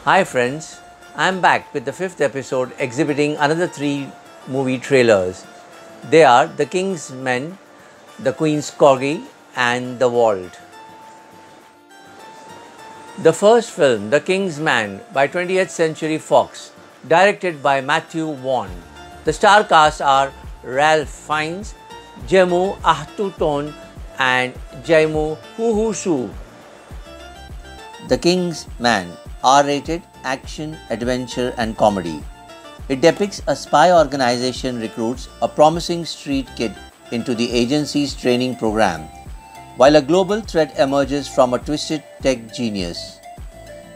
Hi friends, I am back with the 5th episode exhibiting another 3 movie trailers. They are The Kingsman, The Queens Corgi and The Vault. The first film, The Kingsman by 20th Century Fox, directed by Matthew Vaughn. The star cast are Ralph Fiennes, Jemu Ahtuton and Jaimu Huhusu. The Kingsman, R-rated, action, adventure and comedy. It depicts a spy organization recruits a promising street kid into the agency's training program, while a global threat emerges from a twisted tech genius.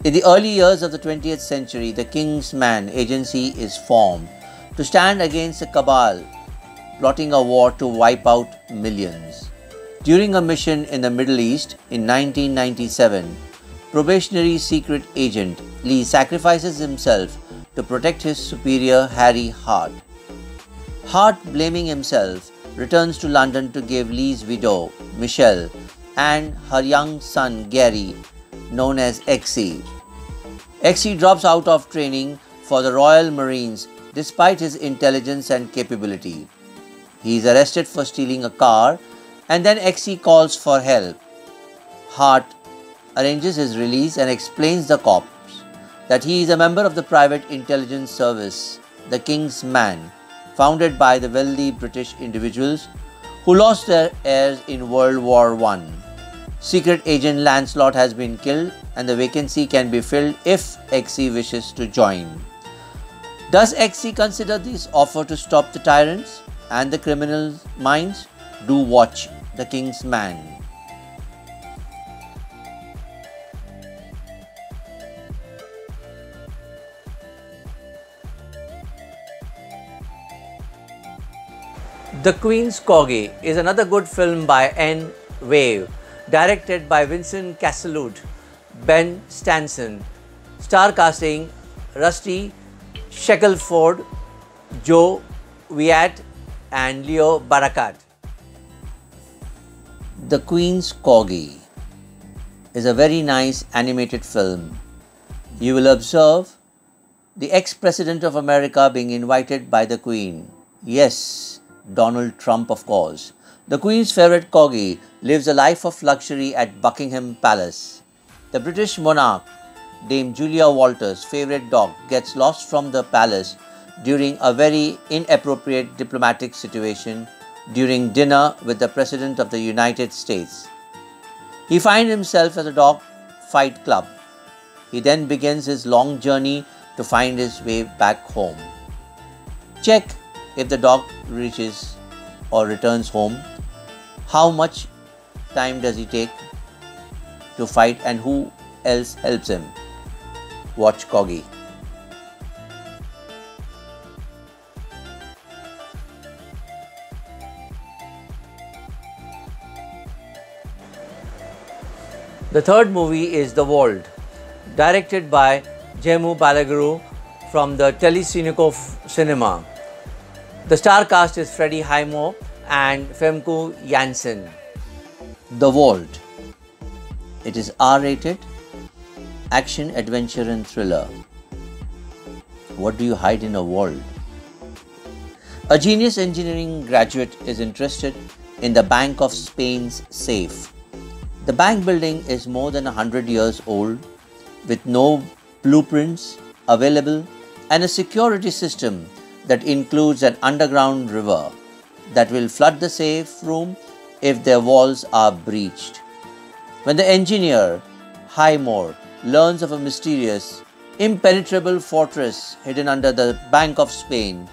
In the early years of the 20th century, the Kingsman agency is formed to stand against a cabal plotting a war to wipe out millions. During a mission in the Middle East in 1997, probationary secret agent Lee sacrifices himself to protect his superior Harry Hart. Hart, blaming himself, returns to London to give Lee's widow, Michelle, and her young son Gary, known as XE. XE drops out of training for the Royal Marines despite his intelligence and capability. He is arrested for stealing a car and then XE calls for help. Hart arranges his release and explains the cops that he is a member of the private intelligence service, the Kingsman, founded by the wealthy British individuals who lost their heirs in World War I. Secret agent Lancelot has been killed and the vacancy can be filled if XE wishes to join. Does XE consider this offer to stop the tyrants and the criminal minds? Do watch The Kingsman. The Queens Corgi is another good film by N. Wave, directed by Vincent Cassellud, Ben Stanson, star casting Rusty Shackelford, Joe Wyatt and Leo Barakat. The Queens Corgi is a very nice animated film. You will observe the ex-president of America being invited by the Queen. Yes, Donald Trump, of course. The Queen's favorite corgi lives a life of luxury at Buckingham Palace. The British monarch, Dame Julia Walters' favorite dog, gets lost from the palace during a very inappropriate diplomatic situation during dinner with the President of the United States. He finds himself at a dog fight club. He then begins his long journey to find his way back home. Check if the dog reaches or returns home. How much time does he take to fight and who else helps him? Watch Corgi. The third movie is The Vault, directed by Jemu Balaguru from the Telecinco Cinema. The star cast is Freddie Highmore and Femke Janssen. The Vault. It is R-rated, action, adventure and thriller. What do you hide in a vault? A genius engineering graduate is interested in the Bank of Spain's safe. The bank building is more than 100 years old with no blueprints available and a security system that includes an underground river that will flood the safe room if their walls are breached. When the engineer, Highmore, learns of a mysterious, impenetrable fortress hidden under the Bank of Spain,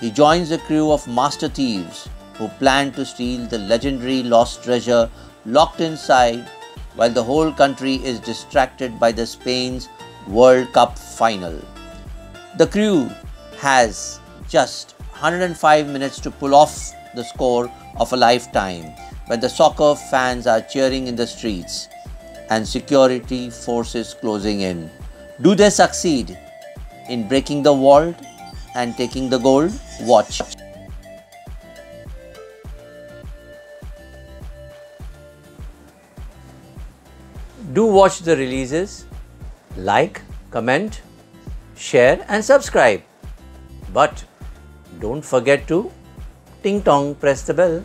he joins a crew of master thieves who plan to steal the legendary lost treasure locked inside while the whole country is distracted by the Spain's World Cup final. The crew has just 105 minutes to pull off the score of a lifetime when the soccer fans are cheering in the streets and security forces closing in. Do they succeed in breaking the vault and taking the gold? Watch. Do watch the releases, like, comment, share and subscribe. But don't forget to ting tong press the bell.